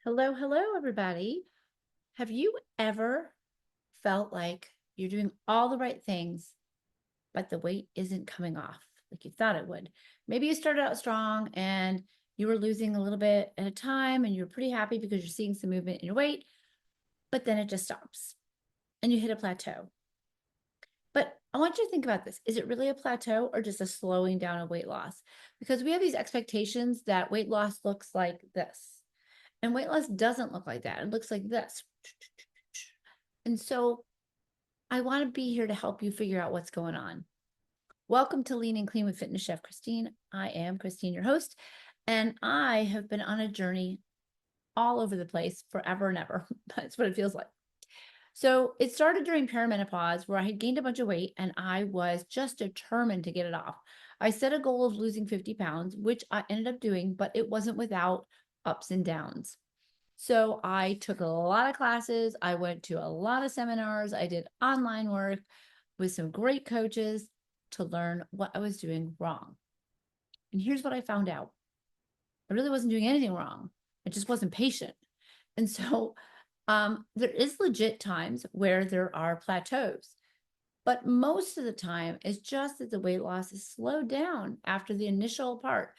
Hello, hello, everybody. Have you ever felt like you're doing all the right things, but the weight isn't coming off like you thought it would? Maybe you started out strong and you were losing a little bit at a time and you're pretty happy because you're seeing some movement in your weight, but then it just stops and you hit a plateau. But I want you to think about this. Is it really a plateau or just a slowing down of weight loss? Because we have these expectations that weight loss looks like this. And weight loss doesn't look like that. It looks like this. And so I want to be here to help you figure out what's going on. Welcome to Lean and Clean with Fitness Chef Christine. I am Christine, your host, and I have been on a journey all over the place forever and ever. That's what it feels like. So it started during perimenopause where I had gained a bunch of weight and I was just determined to get it off. I set a goal of losing 50 pounds, which I ended up doing, but it wasn't without ups and downs. So I took a lot of classes. I went to a lot of seminars. I did online work with some great coaches to learn what I was doing wrong. And here's what I found out. I really wasn't doing anything wrong. I just wasn't patient. And so there is legit times where there are plateaus, but most of the time it's just that the weight loss is slowed down after the initial part.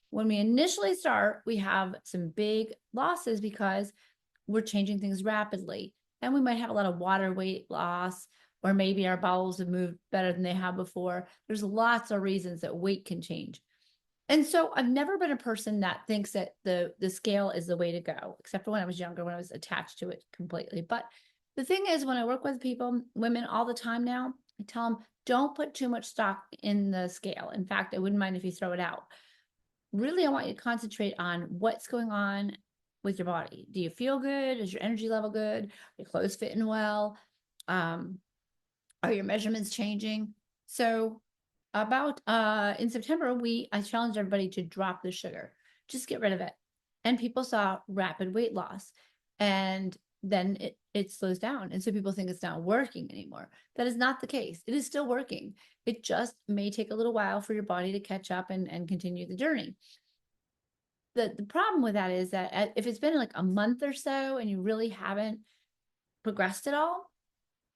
When we initially start, we have some big losses because we're changing things rapidly. And we might have a lot of water weight loss, or maybe our bowels have moved better than they have before. There's lots of reasons that weight can change. And so I've never been a person that thinks that the scale is the way to go, except for when I was younger, when I was attached to it completely. But the thing is, when I work with people, women all the time now, I tell them, don't put too much stock in the scale. In fact, I wouldn't mind if you throw it out. Really, I want you to concentrate on what's going on with your body. Do you feel good? Is your energy level good? Are your clothes fitting well? Um, are your measurements changing? So about in September, I challenged everybody to drop the sugar, just get rid of it. And people saw rapid weight loss. And then it slows down. And so people think it's not working anymore. That is not the case. It is still working. It just may take a little while for your body to catch up and continue the journey. The problem with that is that if it's been like a month or so and you really haven't progressed at all,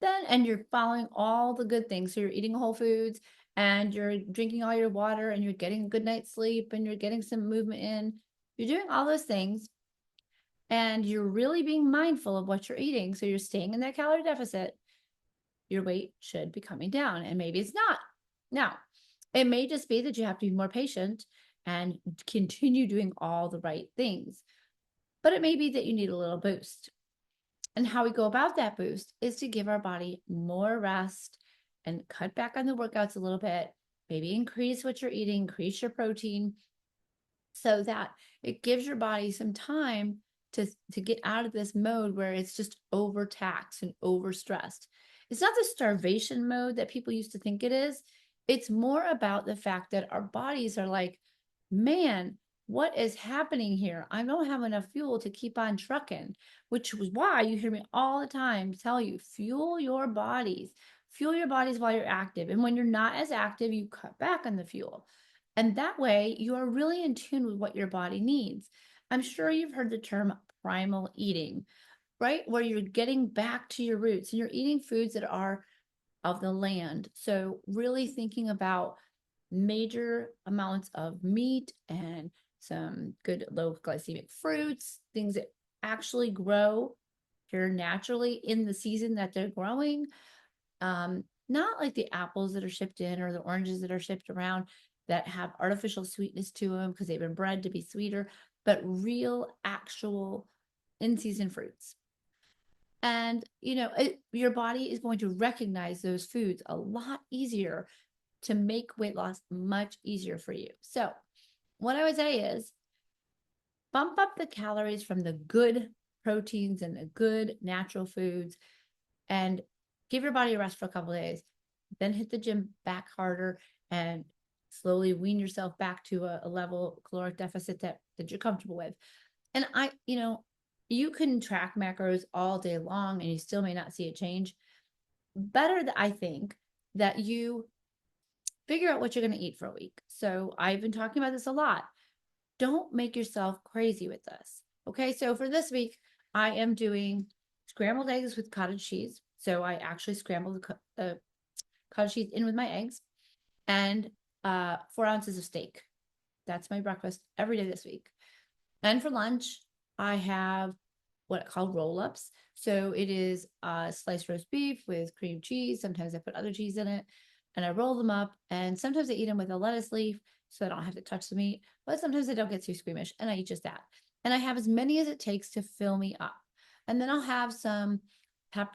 then and you're following all the good things, so you're eating whole foods and you're drinking all your water and you're getting a good night's sleep and you're getting some movement in, you're doing all those things and you're really being mindful of what you're eating, so you're staying in that calorie deficit, your weight should be coming down. And maybe it's not. Now, it may just be that you have to be more patient and continue doing all the right things, but it may be that you need a little boost. And how we go about that boost is to give our body more rest and cut back on the workouts a little bit, maybe increase what you're eating, increase your protein, so that it gives your body some time to get out of this mode where it's just overtaxed and overstressed. It's not the starvation mode that people used to think it is. It's more about the fact that our bodies are like, man, what is happening here? I don't have enough fuel to keep on trucking, which was why you hear me all the time tell you, fuel your bodies. Fuel your bodies while you're active. And when you're not as active, you cut back on the fuel. And that way, you are really in tune with what your body needs. I'm sure you've heard the term primal eating, right? Where you're getting back to your roots and you're eating foods that are of the land. So, really thinking about major amounts of meat and some good low glycemic fruits, things that actually grow here naturally in the season that they're growing. Not like the apples that are shipped in or the oranges that are shipped around that have artificial sweetness to them because they've been bred to be sweeter, but real, actual in season fruits. And, your body is going to recognize those foods a lot easier to make weight loss much easier for you. So, what I would say is bump up the calories from the good proteins and the good natural foods and give your body a rest for a couple of days. Then hit the gym back harder and slowly wean yourself back to a level caloric deficit that you're comfortable with. And you can track macros all day long and you still may not see a change. Better that I think that you figure out what you're going to eat for a week. So I've been talking about this a lot. Don't make yourself crazy with this. Okay, so for this week, I am doing scrambled eggs with cottage cheese. So I actually scramble the cottage cheese in with my eggs and 4 ounces of steak. That's my breakfast every day this week. And for lunch, I have what I call roll-ups. So it is sliced roast beef with cream cheese. Sometimes I put other cheese in it and I roll them up. And sometimes I eat them with a lettuce leaf so I don't have to touch the meat. But sometimes I don't get too squeamish and I eat just that. And I have as many as it takes to fill me up. And then I'll have some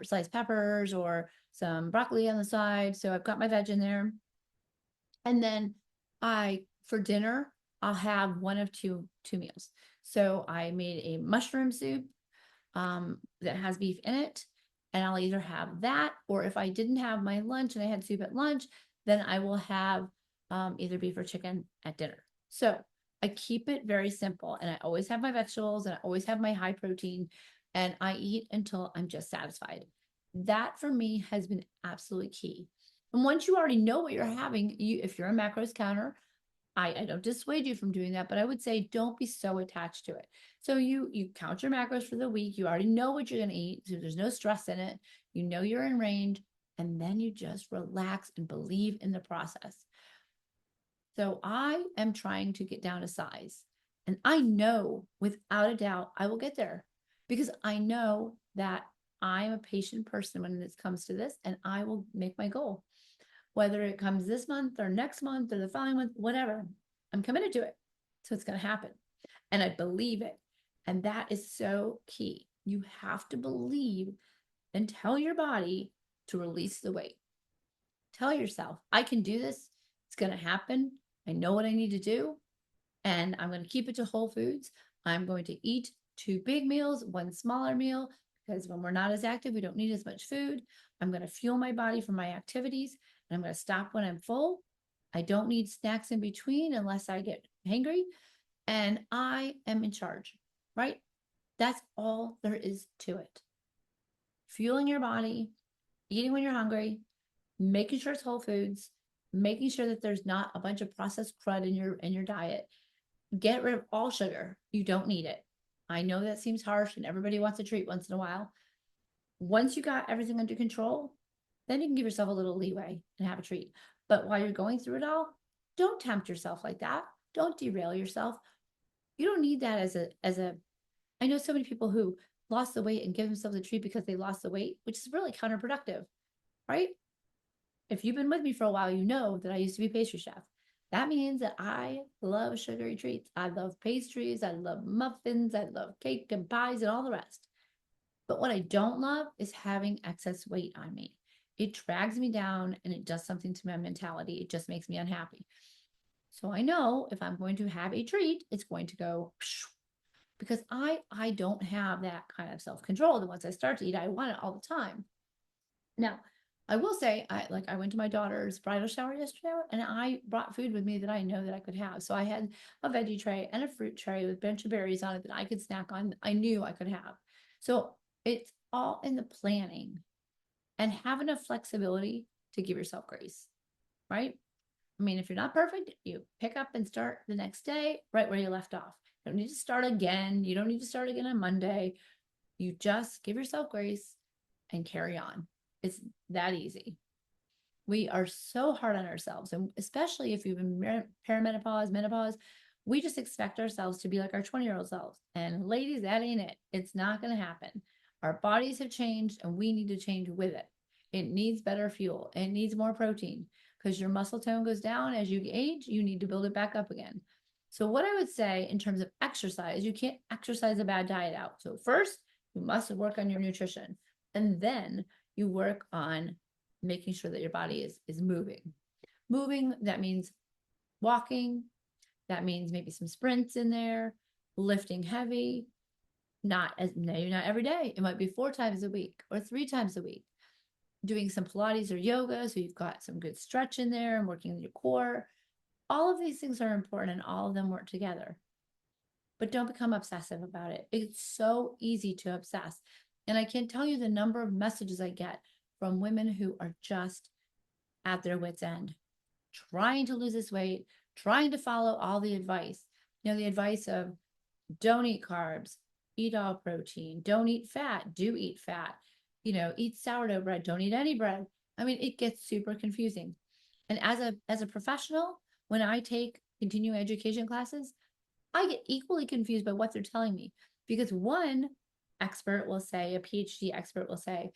sliced peppers or some broccoli on the side. So I've got my veg in there. And then for dinner, I'll have one of two meals. So I made a mushroom soup that has beef in it. And I'll either have that, or if I didn't have my lunch and I had soup at lunch, then I will have either beef or chicken at dinner. So I keep it very simple, and I always have my vegetables and I always have my high protein, and I eat until I'm just satisfied. That for me has been absolutely key. And once you already know what you're having, if you're a macros counter, I don't dissuade you from doing that, but I would say don't be so attached to it. So you count your macros for the week. You already know what you're going to eat. So there's no stress in it. You know you're in range, and then you just relax and believe in the process. So I am trying to get down to size, and I know without a doubt I will get there because I know that I'm a patient person when it comes to this, and I will make my goal. Whether it comes this month or next month or the following month, whatever, I'm committed to it. So it's going to happen. And I believe it. And that is so key. You have to believe and tell your body to release the weight. Tell yourself, I can do this. It's going to happen. I know what I need to do. And I'm going to keep it to whole foods. I'm going to eat 2 big meals, 1 smaller meal, because when we're not as active, we don't need as much food. I'm going to fuel my body for my activities, and I'm going to stop when I'm full. I don't need snacks in between unless I get hangry, and I am in charge, right? That's all there is to it. Fueling your body, eating when you're hungry, making sure it's whole foods, making sure that there's not a bunch of processed crud in your diet. Get rid of all sugar. You don't need it. I know that seems harsh and everybody wants a treat once in a while. Once you got everything under control, then you can give yourself a little leeway and have a treat. But while you're going through it all, don't tempt yourself like that. Don't derail yourself. You don't need that as a I know so many people who lost the weight and give themselves a treat because they lost the weight, which is really counterproductive, right? If you've been with me for a while, you know that I used to be pastry chef. That means that I love sugary treats. I love pastries. I love muffins. I love cake and pies and all the rest. But what I don't love is having excess weight on me. It drags me down and it does something to my mentality. It just makes me unhappy. So I know if I'm going to have a treat, it's going to go because I don't have that kind of self-control. And once I start to eat, I want it all the time. Now, I will say, I went to my daughter's bridal shower yesterday, and I brought food with me that I know that I could have. So I had a veggie tray and a fruit tray with a bunch of berries on it that I could snack on. I knew I could have. So it's all in the planning, and have enough flexibility to give yourself grace, right? I mean, if you're not perfect, you pick up and start the next day right where you left off. You don't need to start again. You don't need to start again on Monday. You just give yourself grace and carry on. It's that easy. We are so hard on ourselves, and especially if you've been perimenopause, menopause, we just expect ourselves to be like our 20-year-old selves. And ladies, that ain't it. It's not going to happen. Our bodies have changed, and we need to change with it. It needs better fuel. It needs more protein because your muscle tone goes down as you age. You need to build it back up again. So what I would say in terms of exercise, you can't exercise a bad diet out. So first, you must work on your nutrition, and then you work on making sure that your body is moving. Moving, that means walking, that means maybe some sprints in there, lifting heavy, maybe not every day. It might be 4 times a week or 3 times a week. Doing some Pilates or yoga, so you've got some good stretch in there and working on your core. All of these things are important and all of them work together. But don't become obsessive about it. It's so easy to obsess. And I can't tell you the number of messages I get from women who are just at their wits' end, trying to lose this weight, trying to follow all the advice. The advice of don't eat carbs, eat all protein, don't eat fat, do eat fat, eat sourdough bread, don't eat any bread. I mean, it gets super confusing. And as a professional, when I take continuing education classes, I get equally confused by what they're telling me, because one expert will say, a PhD expert will say,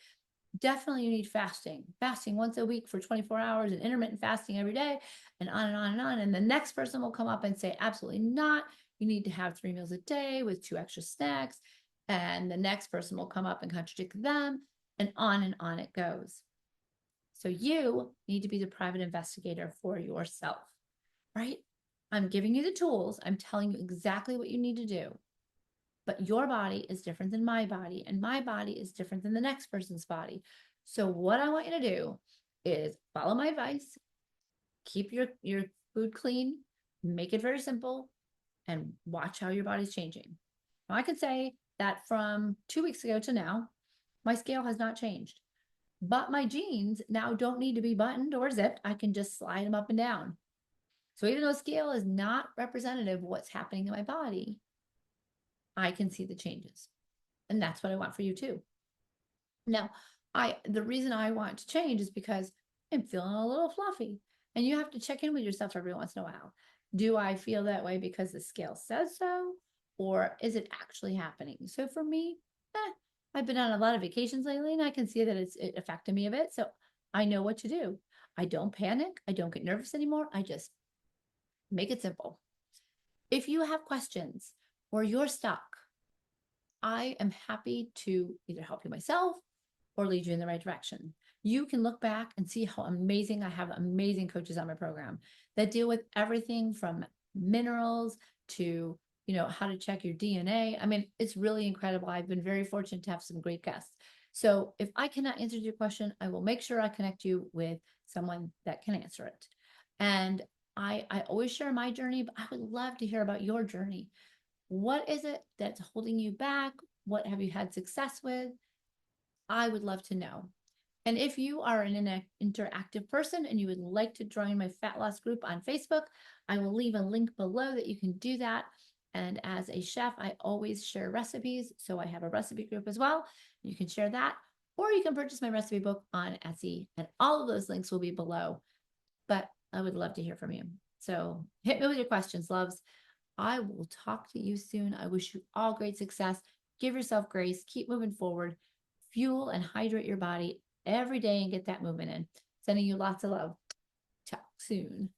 definitely you need fasting once a week for 24 hours and intermittent fasting every day, and on and on and on. And the next person will come up and say, absolutely not. You need to have 3 meals a day with 2 extra snacks. And the next person will come up and contradict them, and on it goes. So you need to be the private investigator for yourself, right? I'm giving you the tools. I'm telling you exactly what you need to do. But your body is different than my body, and my body is different than the next person's body. So what I want you to do is follow my advice, keep your food clean, make it very simple, and watch how your body's changing. Now, I could say that from 2 weeks ago to now, my scale has not changed. But my jeans now don't need to be buttoned or zipped. I can just slide them up and down. So even though scale is not representative of what's happening in my body, I can see the changes. And that's what I want for you too. Now, the reason I want to change is because I'm feeling a little fluffy. And you have to check in with yourself every once in a while. Do I feel that way because the scale says so? Or is it actually happening? So for me, I've been on a lot of vacations lately, and I can see that it affected me a bit. So I know what to do. I don't panic. I don't get nervous anymore. I just make it simple. If you have questions or you're stuck, I am happy to either help you myself or lead you in the right direction. You can look back and see how amazing I have amazing coaches on my program that deal with everything from minerals to, how to check your DNA. I mean, it's really incredible. I've been very fortunate to have some great guests. So if I cannot answer your question, I will make sure I connect you with someone that can answer it. And I always share my journey, but I would love to hear about your journey. What is it that's holding you back? What have you had success with? I would love to know. And if you are an interactive person and you would like to join my fat loss group on Facebook, I will leave a link below that you can do that. And as a chef, I always share recipes. So I have a recipe group as well. You can share that, or you can purchase my recipe book on Etsy, and all of those links will be below. But I would love to hear from you. So hit me with your questions, loves. I will talk to you soon. I wish you all great success. Give yourself grace. Keep moving forward. Fuel and hydrate your body every day and get that movement in. Sending you lots of love. Talk soon.